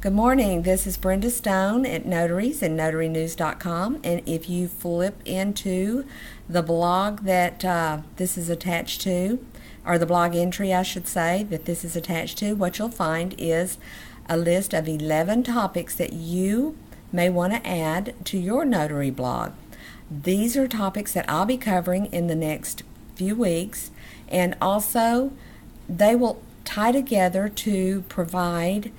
Good morning. This is Brenda Stone at Notaries and NotaryNews.com. And if you flip into the blog that this is attached to, or the blog entry, I should say, that this is attached to, what you'll find is a list of 11 topics that you may want to add to your notary blog. These are topics that I'll be covering in the next few weeks, and also they will tie together to provide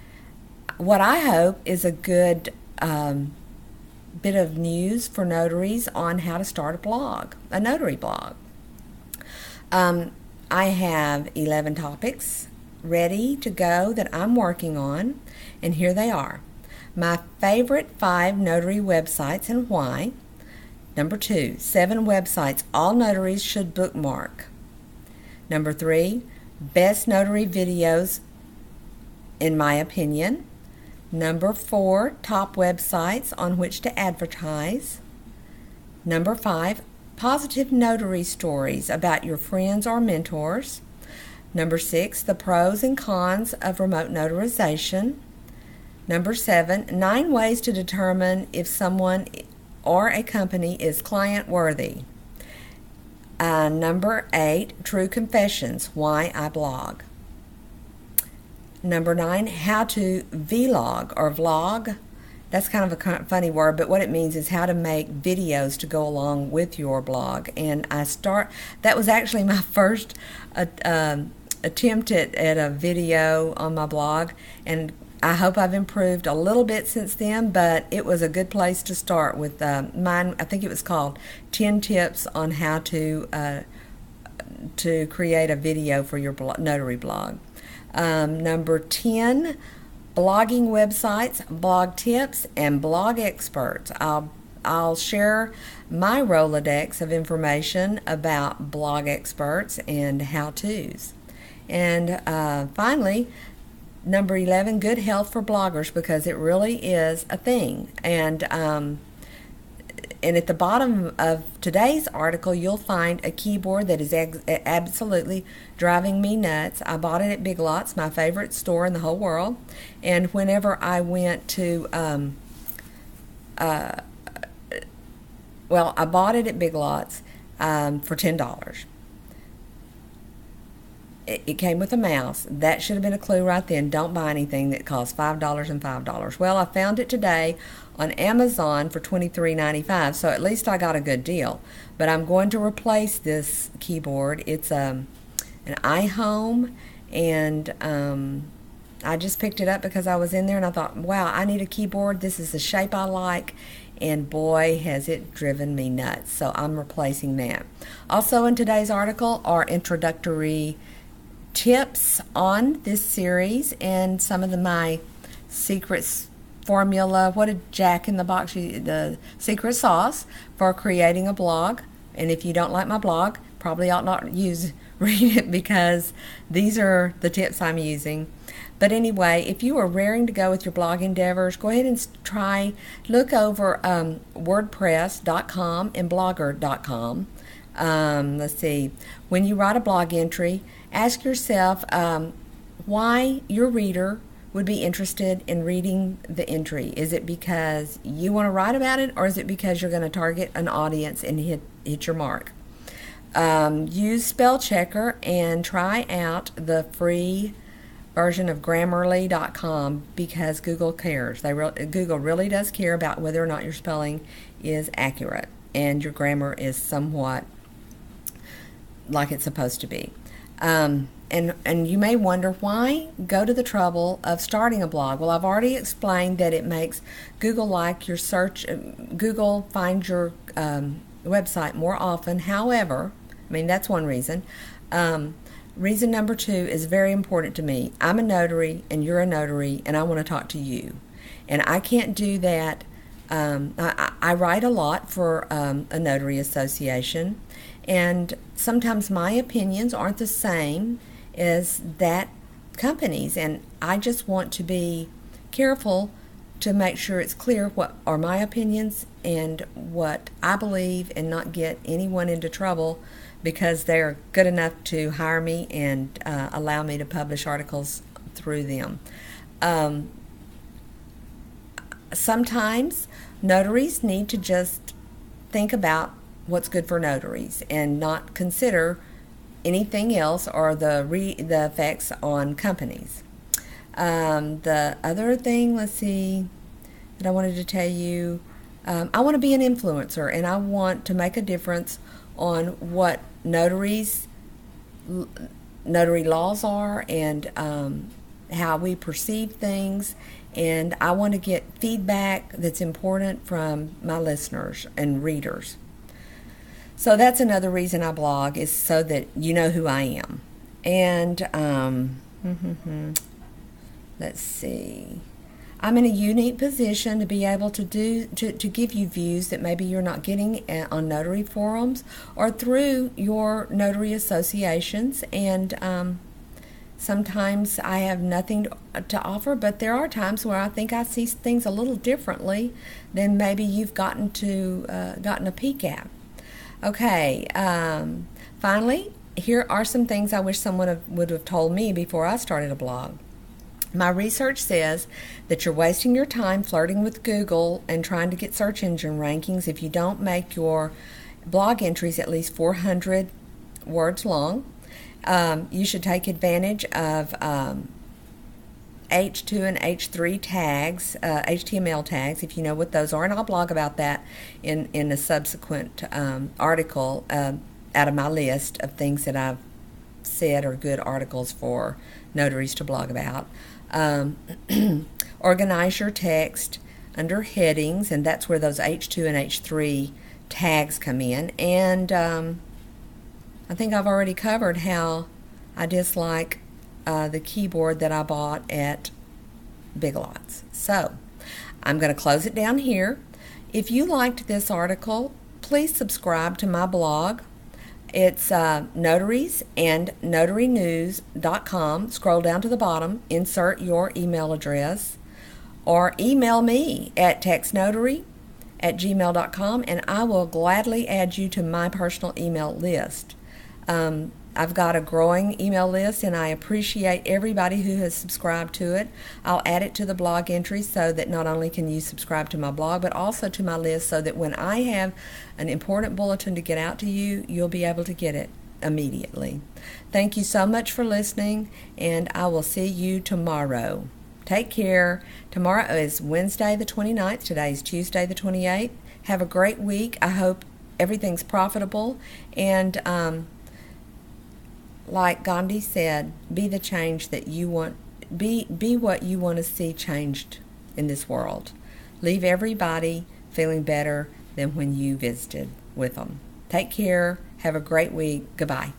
what I hope is a good bit of news for notaries on how to start a blog, a notary blog. I have 11 topics ready to go that I'm working on, and here they are. My favorite 5 notary websites and why. Number 2, 7 websites all notaries should bookmark. Number 3, best notary videos in my opinion. Number 4, top websites on which to advertise. Number 5, positive notary stories about your friends or mentors. Number 6, the pros and cons of remote notarization. Number 7, 9 ways to determine if someone or a company is client worthy. Number 8, true confessions, why I blog. Number 9, how to vlog or vlog. That's kind of a funny word, but what it means is how to make videos to go along with your blog. And that was actually my first attempt at a video on my blog, and I hope I've improved a little bit since then, but it was a good place to start with mine. I think it was called 10 Tips on How to Create a Video for Your Notary Blog. Number 10, blogging websites, blog tips, and blog experts. I'll share my Rolodex of information about blog experts and how-tos. And finally, number 11, good health for bloggers, because it really is a thing. And at the bottom of today's article, you'll find a keyboard that is absolutely driving me nuts. I bought it at Big Lots, my favorite store in the whole world. And whenever I went to, I bought it at Big Lots for $10. It came with a mouse. That should have been a clue right then. Don't buy anything that costs $5 and $5. Well, I found it today on Amazon for $23.95, so at least I got a good deal. But I'm going to replace this keyboard. It's an iHome, and I just picked it up because I was in there and I thought, wow, I need a keyboard. This is the shape I like, and boy, has it driven me nuts. So I'm replacing that. Also in today's article are introductory tips on this series and some of my secret formula. What did Jack in the Box, the secret sauce for creating a blog. And if you don't like my blog, probably ought not read it, because these are the tips I'm using. But anyway, if you are raring to go with your blog endeavors, go ahead and look over WordPress.com and Blogger.com. Let's see. When you write a blog entry, ask yourself why your reader would be interested in reading the entry. Is it because you want to write about it, or is it because you're going to target an audience and hit your mark? Use spell checker and try out the free version of Grammarly.com, because Google cares. Google really does care about whether or not your spelling is accurate and your grammar is somewhat like it's supposed to be. And you may wonder, why go to the trouble of starting a blog? Well, I've already explained that it makes Google like your search. Google finds your website more often. However, that's one reason. Reason number 2 is very important to me. I'm a notary and you're a notary, and I want to talk to you. And I can't do that. I write a lot for a notary association, and sometimes my opinions aren't the same as that company's, and I just want to be careful to make sure it's clear what are my opinions and what I believe, and not get anyone into trouble because they're good enough to hire me and allow me to publish articles through them. sometimes notaries need to just think about what's good for notaries and not consider anything else or the effects on companies. The other thing, let's see, that I wanted to tell you, I want to be an influencer, and I want to make a difference on what notary laws are, and how we perceive things. And I want to get feedback that's important from my listeners and readers. So that's another reason I blog, is so that you know who I am. And let's see. I'm in a unique position to be able to give you views that maybe you're not getting on notary forums or through your notary associations. And sometimes I have nothing to offer, but there are times where I think I see things a little differently than maybe you've gotten a peek at. Okay, finally, here are some things I wish someone would have told me before I started a blog. My research says that you're wasting your time flirting with Google and trying to get search engine rankings if you don't make your blog entries at least 400 words long. You should take advantage of H2 and H3 tags, HTML tags, if you know what those are, and I'll blog about that in a subsequent article out of my list of things that I've said are good articles for notaries to blog about. Organize your text under headings, and that's where those H2 and H3 tags come in. And I think I've already covered how I dislike the keyboard that I bought at Big Lots. So I'm going to close it down here. If you liked this article, please subscribe to my blog. It's notaries and notarynews.com. Scroll down to the bottom, insert your email address, or email me at textnotary@gmail.com, and I will gladly add you to my personal email list. I've got a growing email list, and I appreciate everybody who has subscribed to it. I'll add it to the blog entry so that not only can you subscribe to my blog, but also to my list, so that when I have an important bulletin to get out to you, you'll be able to get it immediately. Thank you so much for listening, and I will see you tomorrow. Take care. Tomorrow is Wednesday the 29th. Today is Tuesday the 28th. Have a great week. I hope everything's profitable, and like Gandhi said, be the change that you want, be what you want to see changed in this world. Leave everybody feeling better than when you visited with them. Take care. Have a great week. Goodbye.